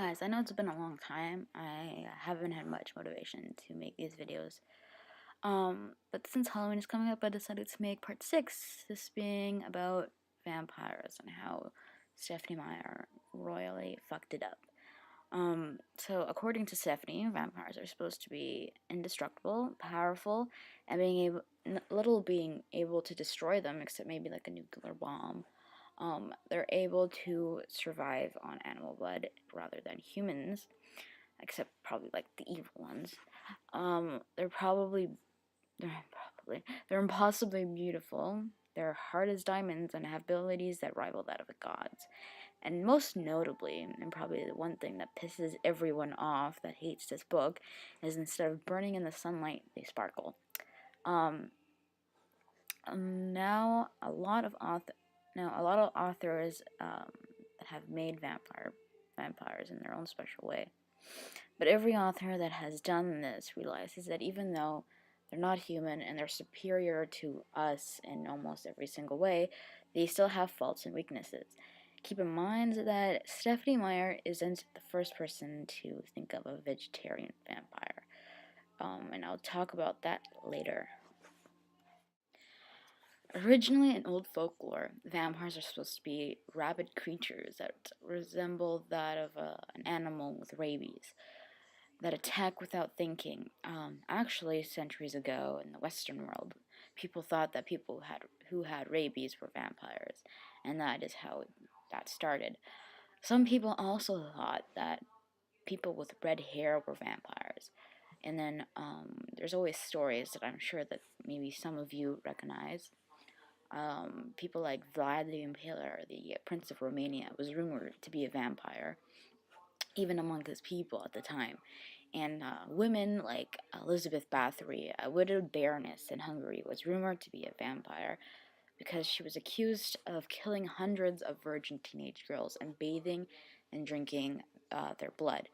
guys, I know it's been a long time. I haven't had much motivation to make these videos. But since Halloween is coming up, I decided to make part 6, this being about vampires and how Stephanie Meyer royally fucked it up. So according to Stephanie, vampires are supposed to be indestructible, powerful, and little being able to destroy them, except maybe like a nuclear bomb. They're able to survive on animal blood rather than humans, except probably like the evil ones. They're they're impossibly beautiful. They're hard as diamonds and have abilities that rival that of the gods. And most notably, and probably the one thing that pisses everyone off that hates this book, is instead of burning in the sunlight, they sparkle. Um, now a lot of authors have made vampires in their own special way. But every author that has done this realizes that even though they're not human and they're superior to us in almost every single way, they still have faults and weaknesses. Keep in mind that Stephanie Meyer isn't the first person to think of a vegetarian vampire, and I'll talk about that later. Originally, in old folklore, vampires are supposed to be rabid creatures that resemble that of an animal with rabies, that attack without thinking. Actually, centuries ago in the Western world, people thought that people who had rabies were vampires, and that is how that started. Some people also thought that people with red hair were vampires. And then there's always stories that I'm sure that maybe some of you recognize. People like Vlad the Impaler, the Prince of Romania, was rumored to be a vampire, even among his people at the time. And women like Elizabeth Bathory, a widowed baroness in Hungary, was rumored to be a vampire because she was accused of killing hundreds of virgin teenage girls and bathing and drinking their blood.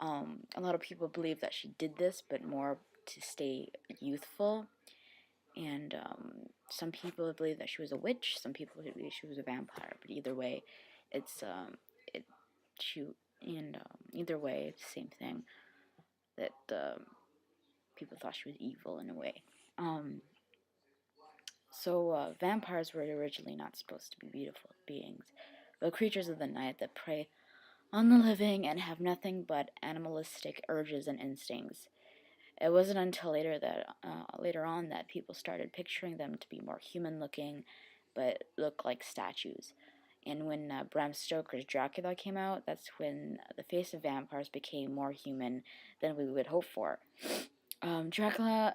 A lot of people believe that she did this, but more to stay youthful. And some people believe that she was a witch. Some people believe she was a vampire. But either way, it's it she and either way, it's the same thing. That people thought she was evil in a way. So vampires were originally not supposed to be beautiful beings, but creatures of the night that prey on the living and have nothing but animalistic urges and instincts. It wasn't until later on that people started picturing them to be more human-looking, but look like statues. And when Bram Stoker's Dracula came out, that's when the face of vampires became more human than we would hope for. Dracula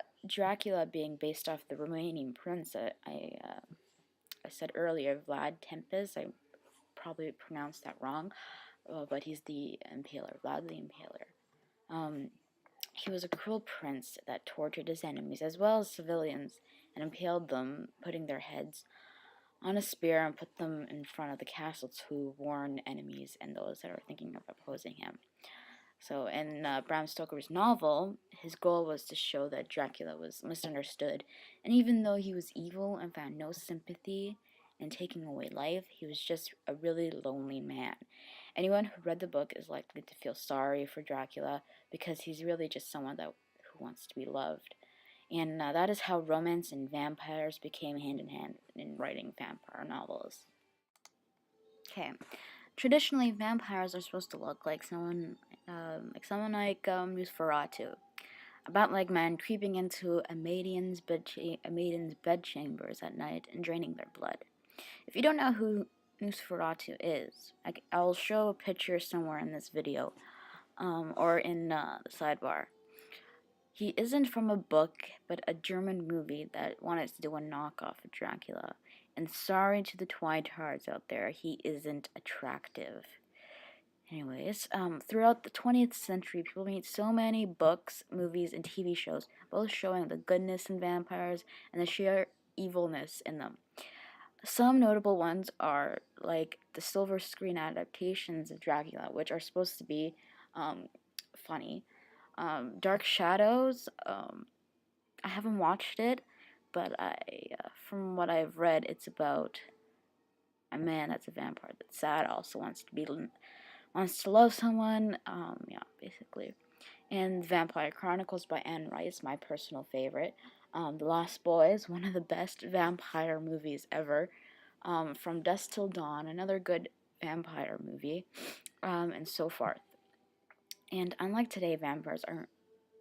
being based off the Romanian prince I said earlier, Vlad Tepes. I probably pronounced that wrong, but he's the Impaler, Vlad the Impaler. He was a cruel prince that tortured his enemies as well as civilians and impaled them, putting their heads on a spear and put them in front of the castle to warn enemies and those that are thinking of opposing him. So in Bram Stoker's novel, his goal was to show that Dracula was misunderstood, and even though he was evil and found no sympathy in taking away life, he was just a really lonely man. Anyone who read the book is likely to feel sorry for Dracula because he's really just someone who wants to be loved. And that is how romance and vampires became hand in hand in writing vampire novels. Okay, traditionally vampires are supposed to look like someone like Nosferatu, a bat-like man creeping into a maiden's bed chambers at night and draining their blood. If you don't know who Nosferatu is, I'll show a picture somewhere in this video, or in the sidebar. He isn't from a book, but a German movie that wanted to do a knockoff of Dracula. And sorry to the twitards out there, he isn't attractive. Anyways, throughout the 20th century, people made so many books, movies, and TV shows, both showing the goodness in vampires and the sheer evilness in them. Some notable ones are like the silver screen adaptations of Dracula, which are supposed to be funny. Dark Shadows, I haven't watched it, but from what I've read, it's about a man that's a vampire that's sad, also wants to love someone. Yeah, basically. And Vampire Chronicles by Anne Rice, my personal favorite. The Lost Boys, one of the best vampire movies ever. From Dusk Till Dawn, another good vampire movie, and so forth. And unlike today, vampires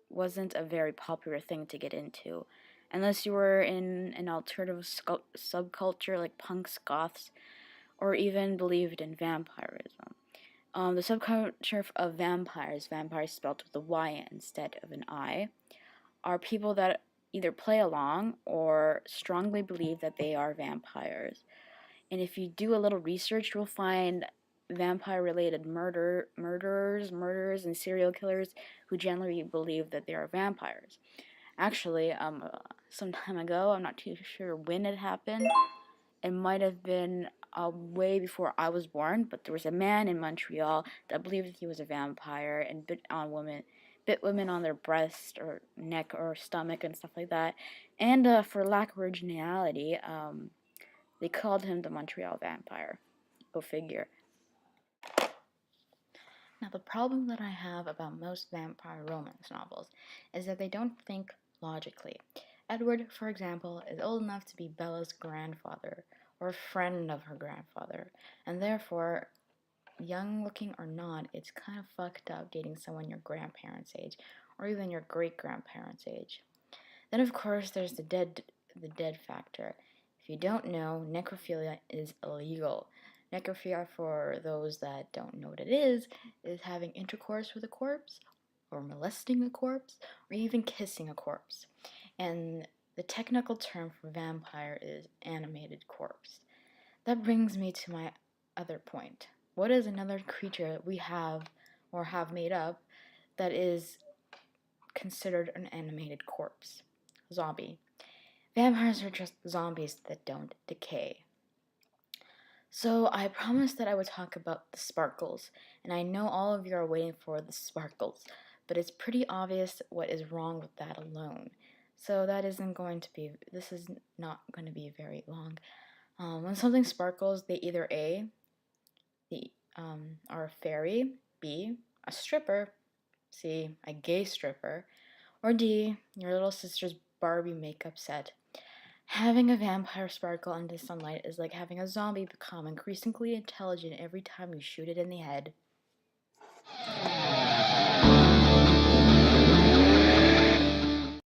wasn't a very popular thing to get into, unless you were in an alternative subculture like punks, goths, or even believed in vampirism. The subculture of vampires, vampires spelled with a Y instead of an I, are people that either play along or strongly believe that they are vampires. And if you do a little research, you'll find vampire-related murderers, and serial killers who generally believe that they are vampires. Actually, some time ago, I'm not too sure when it happened. It might have been way before I was born, but there was a man in Montreal that believed that he was a vampire and bit women on their breast or neck or stomach and stuff like that. And for lack of originality, they called him the Montreal Vampire. Go figure. Now, the problem that I have about most vampire romance novels is that they don't think logically. Edward, for example, is old enough to be Bella's grandfather, or a friend of her grandfather, and therefore, young looking or not, it's kind of fucked up dating someone your grandparents' age, or even your great grandparents' age. Then, of course, there's the dead factor. If you don't know, necrophilia is illegal. Necrophilia, for those that don't know what it is having intercourse with a corpse, or molesting a corpse, or even kissing a corpse. And the technical term for vampire is animated corpse. That brings me to my other point. What is another creature that we have or have made up that is considered an animated corpse? Zombie. Vampires are just zombies that don't decay. So I promised that I would talk about the sparkles, and I know all of you are waiting for the sparkles, but it's pretty obvious what is wrong with that alone. So this is not going to be very long. When something sparkles, they either are a fairy, B, a stripper, C, a gay stripper, or D, your little sister's Barbie makeup set. Having a vampire sparkle under sunlight is like having a zombie become increasingly intelligent every time you shoot it in the head.